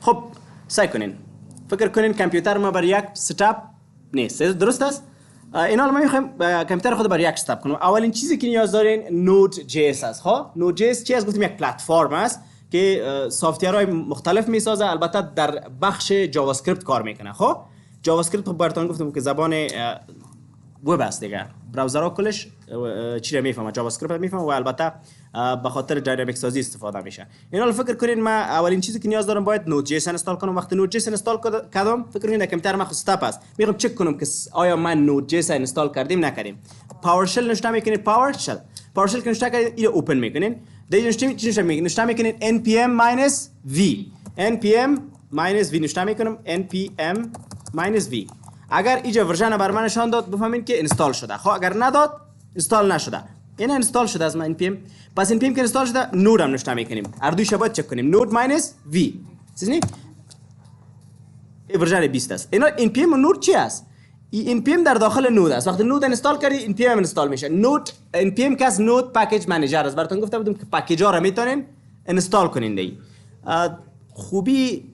خب سعی کنین فکر کنین کامپیوتر ما بر یک ستاپ نیست، درست است؟ این حال ما میخوایم کامپیوتر خود بر یک ستاپ کنیم. اولین چیزی که نیاز دارین نود جی اس است. ها نود جی اس چی است؟ گفتیم یک پلتفرم است که سافتورهای مختلف میسازه، البته در بخش جاوا اسکریپت کار میکنه. خب جاوا اسکریپت براتون گفتم که زبان وب است دیگه، براوزرها کلش چی رو میفهمه، جاوا اسکریپت میفهمه و البته به خاطر داینامیک سازی استفاده میشه. این حال فکر کنین ما اولین چیزی که نیاز دارم باید نود جی اس انستال کنم. وقتی نود جی اس انستال کردم فکر کنین کامپیوتر ما خود استاپ است، میخوام چک کنم که آیا من نود جی اس انستال کردیم نکردیم. پاورشل نشته میکنین، پاورشل که نشته کردین اینو اوپن میکنین. دیگه نشته میکنین npm v نشته میکنم npm v. اگر اینجا ورژن بر من نشان داد بفهمین که اینستال شده. خب اگر نداد اینستال نشده. این اینستال شده از من npm. پس npm که اینستال شده نود هم نشته میکنیم. هر دویش باید چک کنیم. نود v. سیزنی ورژن 20 است. اینا npm و نود چی است؟ این npm در داخل نود است. وقتی نود اینستال کردی npm اینستال میشه. نود npm که از نود پکیج منیجر است. براتون گفته بودم که پکیج ها رو میتونین اینستال کنین. دی خوبی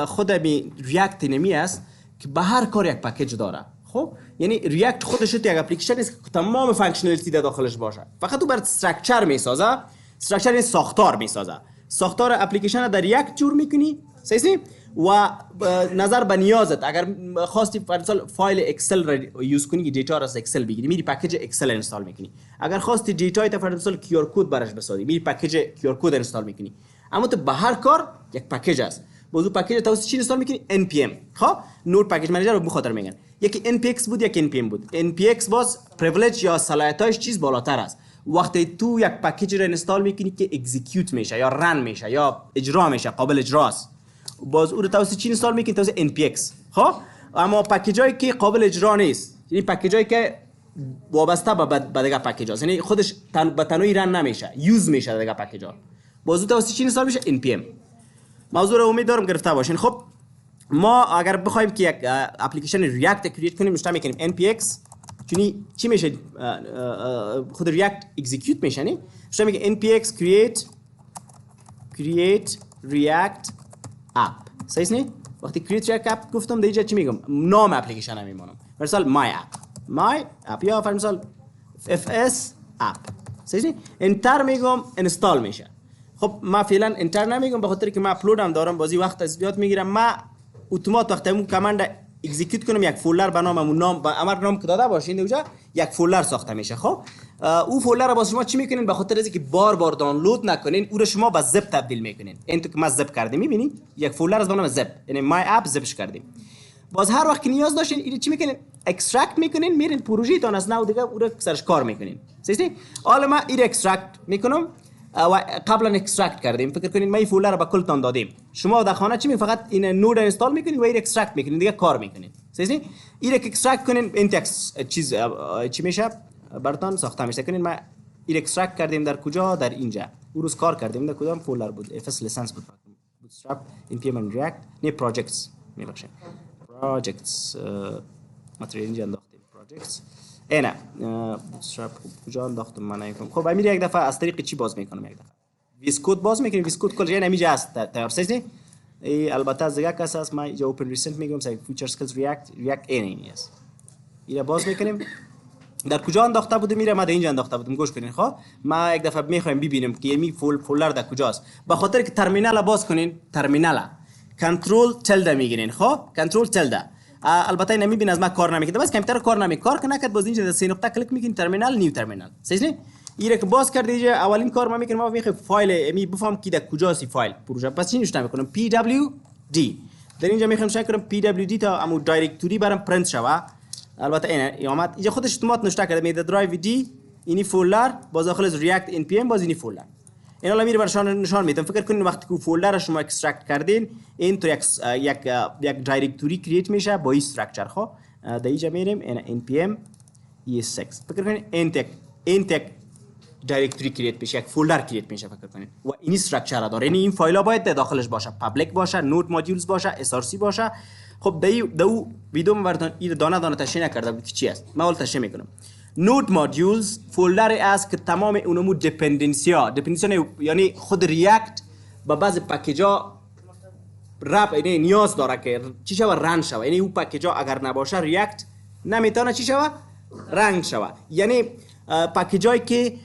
خود ریاکت نمی است که به هر کار یک پکیج داره. خب یعنی ریاکت خودش یک اپلیکیشن است که تمام فانکشنالیتی در داخلش باشه. فقط تو بر استراکچر میسازه. استراکچر این ساختار میسازه. ساختار اپلیکیشن در ریاکت جور میکنی، صحیح؟ و نظر به نیازت اگر خواستی مثلا فایل اکسل را یوز کنی، دیتا را از اکسل بگیری، میری پکیج اکسل انستال میکنی. اگر خواستی دیتای تا مثلا کیو آر کد براش بسازی، میری پکیج کیو آر کد انستال میکنی. اما تو به هر کار یک پکیج است. موضوع پکیج توسط چی انستال میکنی؟ npm. خب نود پکیج منیجر رو به خاطر میگن. یکی npx بود یکی npm بود. npx باز پریویلیج یا صلاحیتاش چیز بالاتر است. وقتی تو یک پکیج رو انستال میکنی که اکزیکیوت میشه یا رن میشه یا اجرا میشه، قابل اجراست، باز او رو توسط چی انستال میکنی؟ توسط npx. خب اما پکیجایی که قابل اجرا نیست، یعنی پکیجایی که وابسته به دیگه پکیج هست، یعنی خودش به تنهایی رن نمیشه، یوز میشه دیگه پکیج ها، باز او توسط چی انستال میشه؟ npm. موضوع رو امید گرفته باشین. خب ما اگر بخوایم که یک اپلیکیشن ریاکت کرییت کنیم نشته میکنیم npx، چونی چی میشه؟ خود ریاکت اکزیکیوت میشه، نه؟ نشته میگه npx create react app. صحیح نه؟ وقتی create react app گفتم دیگه چی میگم؟ نام اپلیکیشن هم میمونم. مثلا my app یا مثلا fs app. صحیح نه؟ انتر میگم انستال میشه. خب ما فعلا انتر نمیگم به خاطر که ما اپلود هم دارم، بازی وقت از زیاد میگیرم. ما اتومات وقتی اون کامند اکزیکیوت کنم یک فولدر به نام اون نام با امر نام که داده باشین اونجا یک فولدر ساخته میشه. خب او فولدر رو باز شما چی میکنین؟ به خاطر اینکه بار بار دانلود نکنین او رو شما به زپ تبدیل میکنین. این تو که ما زپ کردیم میبینید یک فولدر از نام زپ، یعنی مای اپ زپش کردیم. باز هر وقت که نیاز داشتین اینو چی میکنین؟ اکسترکت میکنین، میرین پروژه تون از نو دیگه او رو سرش کار میکنین. صحیح؟ حالا ما این اکسترکت میکنم و قبلا اکسترکت کردیم. فکر کنین ما این فولدر رو به کلتون دادیم. شما در خانه چی میکنین؟ فقط این نود اینستال میکنین و این اکسترکت میکنین، دیگه کار میکنین. صحیح؟ این اکسترکت کنین این تکس چیز چی میشه؟ براتون ساخته میشه. کنین ما این اکسترکت کردیم در کجا؟ در اینجا. اون روز کار کردیم در کدام فولدر بود؟ fs license بود. bootstrap npm and react نه projects میبخشید. projects ماتریال اینجا انداختیم projects. اینا bootstrap کجا انداختم من نمیفهم. خب امیر یک دفعه از طریق چی باز میکنم؟ یک دفعه VSCODE باز میکنیم. VSCODE کل جای نمیجا است تیار. صحیح؟ البته از دیگه کس است. ما اینجا اوپن ریسنت میگم سای فیچر اسکیلز ریاکت این است. اینو باز میکنیم. در کجا انداخته بودم؟ میره ما در اینجا انداخته بودم. گوش کنین. خب ما یک دفعه میخوایم ببینیم که می فولدر در کجاست. به خاطر که ترمینال باز کنین، ترمینال کنترل تلده میگیرین. خب کنترل تلده البته این میبین از ما کار نمیکنه، بس کامپیوتر کار نمیکنه. کار کنه باز اینجا در سه نقطه کلیک میکنین ترمینال، نیو ترمینال. صحیح نه؟ اینو که باز کردی اینجا اولین کار ما میکنیم، ما میخوایم فایل می بفهم کی در کجاست فایل پروژه. پس چی نوشته میکنم؟ pwd. در اینجا میخوایم چک کنم pwd تا امو دایرکتوری برام پرینت شوه. البته این اومد اینجا خودش اتومات نوشته کرده میده درایو دی اینی فولدر باز داخل از ریاکت npm باز اینی فولدر. این حالا میره برشان نشان میدم. فکر کنین وقتی که فولدر شما اکسترکت کردین این تو یک دایرکتوری کرییت میشه با این استراکچر. خب در اینجا میریم این npm es6. فکر کنین این تک دایرکتوری کرییت میشه، یک فولدر کرییت میشه. فکر کنین و این استراکچر داره، یعنی این فایل ها باید داخلش باشه، پابلیک باشه، نود مودیولز باشه، src باشه. خب دو ویدیو براتون این دانه تشریح نکرده بود که چی است. من اول تشریح میکنم. نود مودیولز فولدری است که تمام اونمو دیپندنسی ها یعنی خود ریاکت با بعض پکیج ها رپ یعنی نیاز داره که چی شوه رن شوه، یعنی اون پکیج ها اگر نباشه ریاکت نمیتونه چی شوه رن شوه. یعنی پکیج هایی که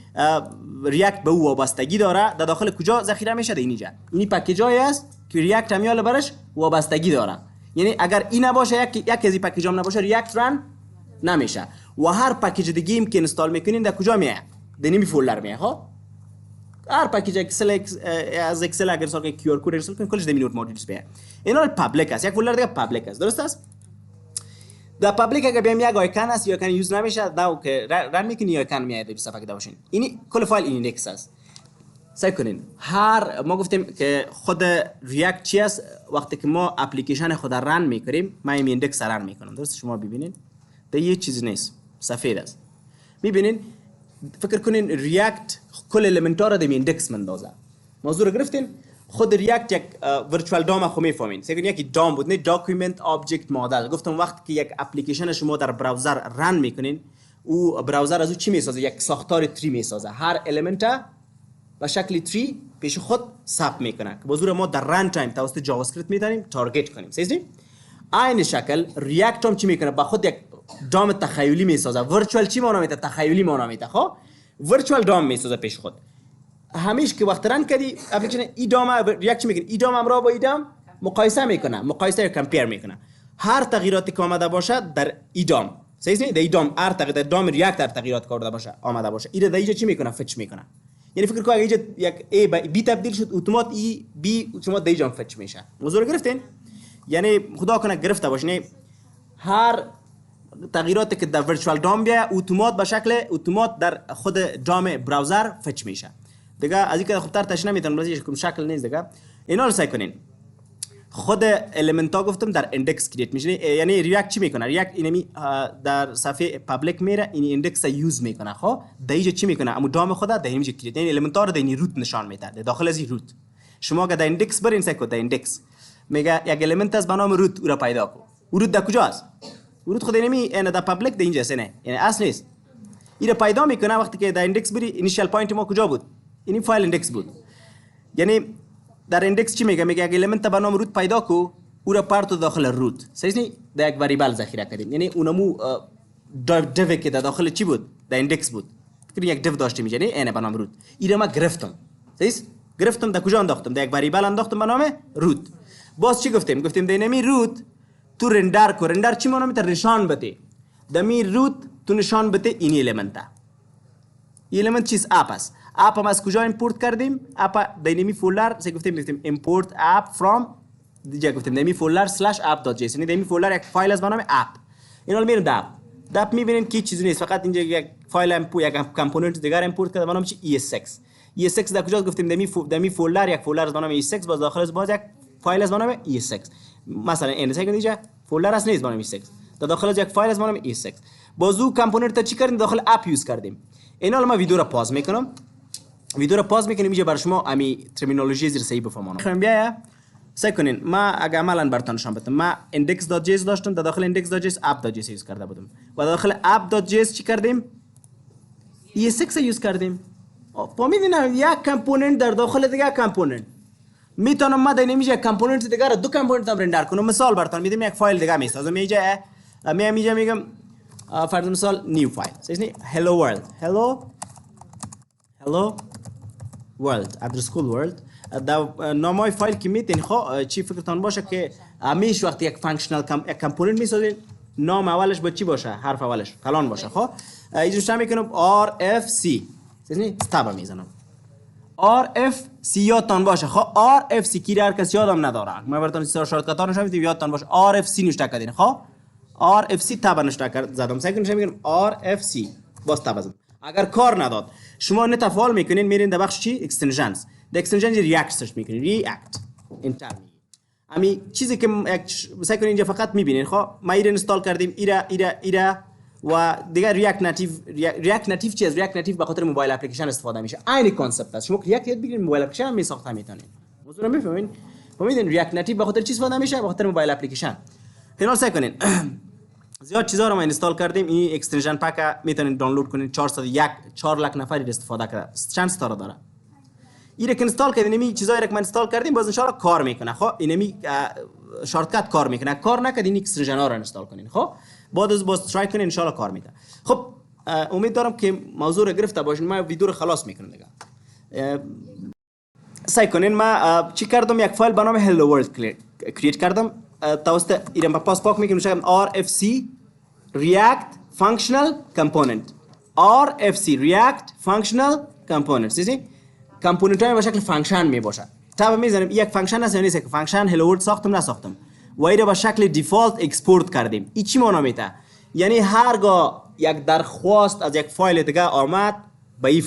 ریاکت به او وابستگی داره در داخل کجا ذخیره میشه؟ در اینجا. این پکیج هایی است که ریاکت همیال برش وابستگی داره. یعنی اگر این نباشه یک از این پکیج هم نباشه ریاکت رن نمیشه. و هر پکیج دیگه که اینستال میکنین در کجا میاد؟ در نمی فولدر میاد. ها هر پکیج اکسل از اکسل اگر سال کیو آر کد اینستال کنین کلش در مینوت مودیولز میاد. اینا پابلیک است. یک فولدر دیگه پابلیک است. درست است؟ در پابلیک اگر بیام یک آیکن است یا آیکن یوز نمیشه داو که رن میکنی یا آیکن میاد در صفحه که داشتین. این کل فایل ایندکس است. سعی کنین هر ما گفتیم که خود ریاکت چی است وقتی که ما اپلیکیشن خود رن میکنیم ما این ایندکس رن میکنم. درست شما ببینید ده یه چیز نیست سفید است. میبینین فکر کنین ریاکت کل المنت ها را در ایندکس مندازه. موضوع رو گرفتین خود ریاکت یک ورچوال دام خو میفهمین. سعی کنین یکی دام بود نه داکیومنت آبجکت مدل. گفتم وقتی که یک اپلیکیشن شما در براوزر رن میکنین او براوزر از او چی میسازه؟ یک ساختار تری میسازه. هر المنت به شکل تری پیش خود ثبت میکنه که بازور ما در رن تایم توسط جاوا اسکریپت میتونیم تارگت کنیم. سیزی این شکل ریاکت هم چی میکنه؟ با خود یک دام تخیلی میسازه. ورچوال چی معنا میده؟ تخیلی معنا میده. خب ورچوال دام میسازه پیش خود. همیشه که وقت رن کردی اپلیکیشن ای دام ریاکت چی میکنه؟ ای دام هم را با ای دام مقایسه میکنه، مقایسه یا کمپیر میکنه. هر تغییراتی که آمده باشه در ای دام سیزی در ای دام هر تغییر دام ریاکت هر تغییرات کرده باشه آمده باشه این در اینجا چی میکنه؟ فچ میکنه. یعنی فکر کن اگه اینجا یک A به B تبدیل شد اتومات ای B اتومات در اینجا فچ میشه. موضوع رو گرفتین؟ یعنی خدا کنه گرفته باشین هر تغییراتی که در ورچوال دام بیاد اتومات به شکل اتومات در خود دام براوزر فچ میشه. دیگه از اینکه خوبتر تاش نمیتونم ولی یک شکل نیست دیگه. اینا رو سعی کنین خود المنت ها گفتم در ایندکس کرییت میشه. یعنی ریاکت چی میکنه؟ ریاکت اینمی در صفحه پابلیک میره این ایندکس یوز میکنه. خب در اینجا چی میکنه؟ اما دام خود در اینجا کرییت یعنی المنت ها رو در این روت نشان میده. داخل از این روت شما اگه در ایندکس برین سعی کنید در ایندکس میگه یک المنت از به نام روت او را پیدا کن. روت در کجاست؟ روت خود اینمی این در پابلیک در اینجاست نه یعنی اصل نیست. این را پیدا میکنه وقتی که در ایندکس بری اینیشیال پوینت ما کجا بود؟ این فایل ایندکس بود. یعنی در ایندکس چی میگه؟ میگه اگه المنت به نام روت پیدا کو او را پارت داخل روت. صحیح نیست؟ در یک وریبل ذخیره کردیم. یعنی اونمو دیو که در داخل چی بود؟ در ایندکس بود. فکر یک دیو داشتیم اینجا نه اینه به نام روت. این را ما گرفتم. صحیح؟ گرفتم در کجا انداختم؟ در یک وریبل انداختم به نام روت. باز چی گفتیم؟ گفتیم در اینمی روت تو رندر کو. رندر چی معنی میشه؟ نشان بده. دمی روت تو نشان بده این المنت. این المنت چیز اپ است. اپ هم از کجا امپورت کردیم؟ اپ دینامی فولدر سه گفتیم import app from دیگه گفتیم دینامی فولدر /app.json. یعنی دینامی فولدر یک فایل از به نام اپ. اینا رو میریم داپ میبینین کی چیزی نیست فقط اینجا یک فایل یک کامپوننت دیگر امپورت کرده به نام چی ES6 در کجا گفتیم دینامی فولدر یک فولدر از به نام ES6 باز داخل از باز یک فایل از به نام ES6 مثلا این سه اینجا فولدر است نیست به نام ES6 در داخل از یک فایل از به نام ES6 بازو کامپوننت تا چی کردیم داخل اپ یوز کردیم. اینا ما ویدیو رو پاز میکنم. ویدیو رو پاز میکنیم اینجا برای شما امی ترمینولوژی زیر صحیح بفهمونم. خیلی بیا سعی کنین ما اگه عملاً براتون نشون بدم ما index.js داشتم در داخل index.js app.js یوز کرده بودم و در داخل app.js چی کردیم؟ ES6 یوز کردیم. فهمیدین یک کامپوننت در داخل دیگه کامپوننت میتونم ما در نمیشه یک کامپوننت دیگه رو دو کامپوننت هم رندر کنم. مثال براتون میدم یک فایل دیگه میسازم اینجا میگم فرض مثال نیو فایل صحیح hello world underscore world در نامای فایل که میتین خب چی فکرتان باشه که همیشه وقتی یک فانکشنال یک کامپوننت میسازین نام اولش با چی باشه؟ حرف اولش فلان باشه. خب اینجوری میکنم rfc صحیح استاب میزنم rfc یادتان باشه. خب rfc کی هر کس یادم نداره ما براتون شارتکات ها نشون میدم یادتان باشه rfc نوشته کردین. خب rfc تاب نوشته کرد زدم سعی کنم میگم rfc باز تاب زدم. اگر کار نداد شما نت فعال میکنین میرین در بخش چی اکستنشنز در اکستنشن ریاکت سرچ میکنین ریاکت انتر میگین امی چیزی که سعی کنین اینجا فقط میبینین. خب ما این اینستال کردیم ایرا و دیگه ریاکت ناتیو چیز ریاکت ناتیو به خاطر موبایل اپلیکیشن استفاده میشه. عین کانسپت است. شما ریاکت یاد بگیرید موبایل اپلیکیشن می ساخته میتونین. موضوع رو میفهمین؟ فهمیدین ریاکت ناتیو به خاطر چی استفاده میشه؟ به خاطر موبایل اپلیکیشن. فعلا سعی کنین زیاد چیزا رو ما اینستال کردیم. این اکستنشن پک میتونین دانلود کنین. 4 لک نفر استفاده کرده. چند تا داره؟ این که اینستال کردین اینمی چیزایی که من اینستال کردیم باز ان شاء الله کار میکنه. خب اینمی شارتکت کار میکنه. کار نکردین اکستنشن ها رو اینستال کنین. خب بعد از باز ترای کنین ان شاء الله کار میده. خب امید دارم که موضوع رو گرفته باشین. من ویدیو رو خلاص میکنم دیگه. سعی کنین. ما چی کردم یک فایل به نام hello world کرییت کردم. توسط ایران پاس پاک میکنم میشه RFC React Functional Component. RFC React Functional Component. چیزی کامپوننت های به شکل فانکشن می باشه. تا میذاریم یک فانکشن است یا نیست که فانکشن hello world ساختم نساختم. و این به شکل دیفالت اکسپورت کردیم. این چی معنی میده؟ یعنی هرگاه یک درخواست از یک فایل دیگه آمد به این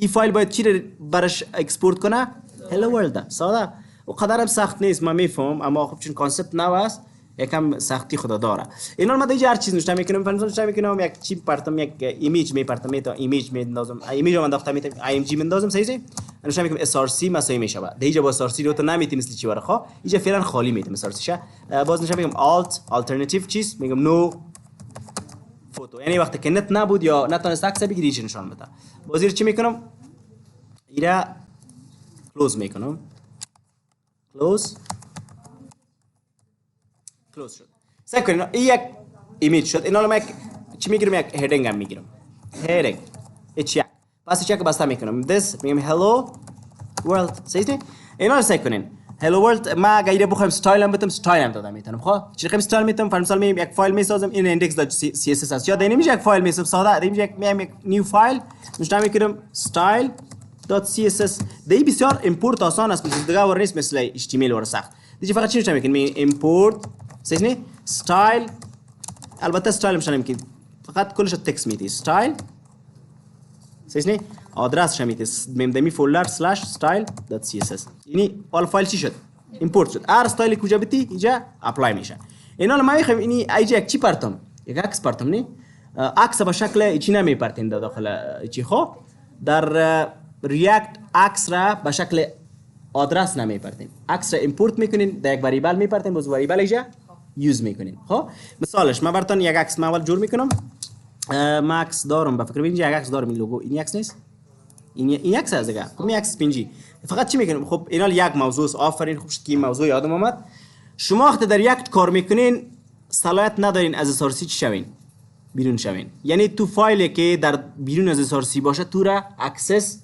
فایل باید چی رو برش اکسپورت کنه؟ hello world. ساده و قدرم سخت نیست من میفهم، اما خب چون کانسپت نو است یکم سختی خدا داره. اینا من دیگه هر چیز نوشته میکنم. مثلا نوشته میکنم یک چی پرتم یک ایمیج میپرتم تا ایمیج میندازم. ایمیج رو انداختم میتونم img میندازم. صحیح نوشته میکنم src مساوی میشه. دیگه با src رو تو نمیتونی مثل چی وره. خب اینجا فعلا خالی میتونم src شه. باز نوشته میگم alternative چیز میگم نو فوتو، یعنی وقتی که نت نبود یا نتونست عکس بگیری چی نشون بده. باز چی میکنم ایرا کلوز میکنم. کلوز شد. سعی کنین این یک ایمیج شد. اینا رو چی میگیرم؟ یک هدینگ هم میگیرم. هدینگ اچ یک پس چک بسته میکنم. this میگم hello world. صحیح؟ اینا رو سعی کنین. hello world ما اگه بخوایم استایل هم بدم استایل هم دادم میتونم. خب چی رقم استایل میتونم؟ مثلا میگم یک فایل میسازم این index.css است. یا نمیشه یک فایل میسازم ساده. نمیشه یک نیو فایل نوشته میکنم style.css. دی بسیار امپورت آسان است. مثل دیگه ور نیست مثل html ور سخت. دیگه فقط چی نوشته میکنم؟ import صحیح style. البته استایل میشه نمیگی فقط کلش تکست میدی style. صحیح آدرسش میدی ممدمی فولدر /style.css. یعنی اول فایل چی شد؟ ایمپورت شد. هر استایلی کجا بتی اینجا اپلای میشه. اینا رو ما میخوایم اینی ایجا یک چی پرتم؟ یک عکس پرتم نی؟ عکس به شکل چی نمیپرتین داخل چی. خب در ریاکت عکس را به شکل آدرس نمیپرتین. عکس را ایمپورت میکنین در یک وریبل میپرتین. باز وریبل اینجا یوز میکنین. خب مثالش من براتون یک عکس اول جور میکنم. ما عکس دارم به فکر اینجا یک عکس دارم. این لوگو این عکس نیست. این عکس از دیگه. خب این عکس پنجی فقط چی میکنم؟ خب اینا یک موضوع است. آفرین خوب شد که این موضوع یادم اومد. شما وقتی در ریاکت کار میکنین صلاحیت ندارین از سورسی چی شوین بیرون شوین. یعنی تو فایلی که در بیرون از سورسی باشه تو را اکسس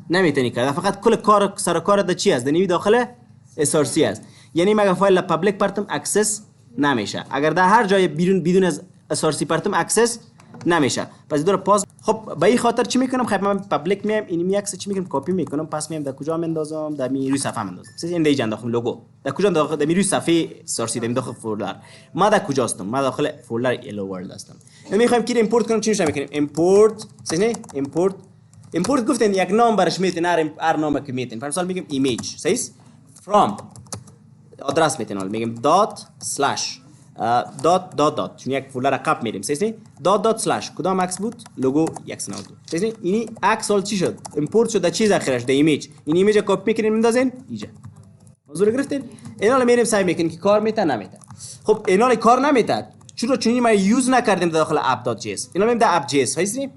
نمیتونی کرد. فقط کل کار سر کار د چی است؟ دنیوی داخل سورسی است. یعنی مگه فایل پابلیک پرتم اکسس نمیشه. اگر در هر جای بیرون بدون از سورسی پرتم اکسس نمیشه. پس دور پاس. خب به این خاطر چی میکنم؟ خب من پابلیک میام این می عکس چی میکنم؟ کپی میکنم. پس میام در کجا میندازم؟ در روی صفحه میندازم. مثلا این دیگه انداختم لوگو. در کجا انداختم؟ در روی صفحه سورسی دم داخل فولدر. ما در کجا هستم؟ ما داخل فولدر hello world هستم. میخوایم که ایمپورت کنم. چی میشه میکنیم؟ ایمپورت صحیح ایمپورت گفتن یک نام برش میتین. هر نام که میتین. مثلا میگم ایمیج صحیح from آدرس میتین. میگم dot چون یک فولدر عقب میریم. صحیح dot کدام عکس بود؟ لوگو یک سناود. صحیح اینی عکس ول چی شد؟ ایمپورت شد. چیز اخرش د ایمیج. این ایمیج کپی میکنین میندازین اینجا. موضوع گرفتین؟ اینا رو میریم سعی میکنین که کار میته نمیته. خب اینا کار نمیته چون ما یوز نکردیم داخل app.js. اینا میگیم در app.js. صحیح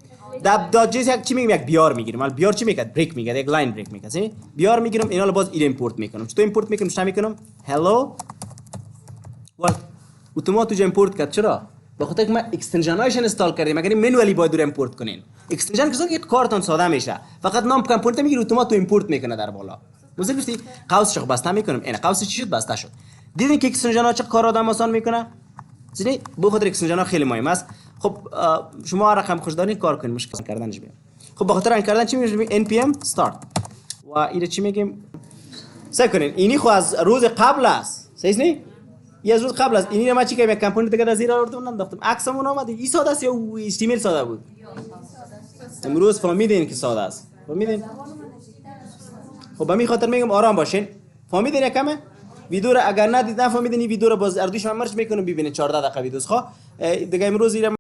در app.js یک چی میگیم؟ یک بیار میگیریم. ولی بیار چی میگه؟ بریک میگه. یک لاین بریک میگه. صحیح بیار میگیرم. اینا رو باز ایمپورت میکنم. چطور ایمپورت میکنم؟ چطور میکنم؟ hello world اتومات جو ایمپورت کرد. چرا؟ به خاطر که ما اکستنشنایش انستال کردیم. مگر منولی باید رو ایمپورت کنین. اکستنشن که کارتون ساده میشه. فقط نام کامپوننت میگیره اتومات تو ایمپورت میکنه در بالا. واسه گفتی قوسش رو بسته میکنم. این قوسش چی شد؟ بسته شد. دیدین که اکستنشن ها چه کار آدم آسان میکنه؟ زنی به خاطر اکستنشن ها خیلی مهم است. خب شما رقم خوش دارین کار کنین مشکل کردنش بیام. خب به خاطر این کردن چی میگیم؟ npm start و اینو چی میگیم؟ سعی کنین اینی خو از روز قبل است. صحیح نیست؟ یه روز قبل از اینی ما چی که یک کامپوننت دیگه از زیر آوردم انداختم. عکسمون اومد. این ساده است یا HTML ساده بود؟ امروز فهمیدین که ساده است. فهمیدین؟ خب به می خاطر میگم آرام باشین. فهمیدین یکمه؟ ویدیو رو اگر ندید نفهمیدین این ویدیو رو باز اردوش من مرج میکنم ببینید 14 دقیقه ویدیوست. خب دیگه امروز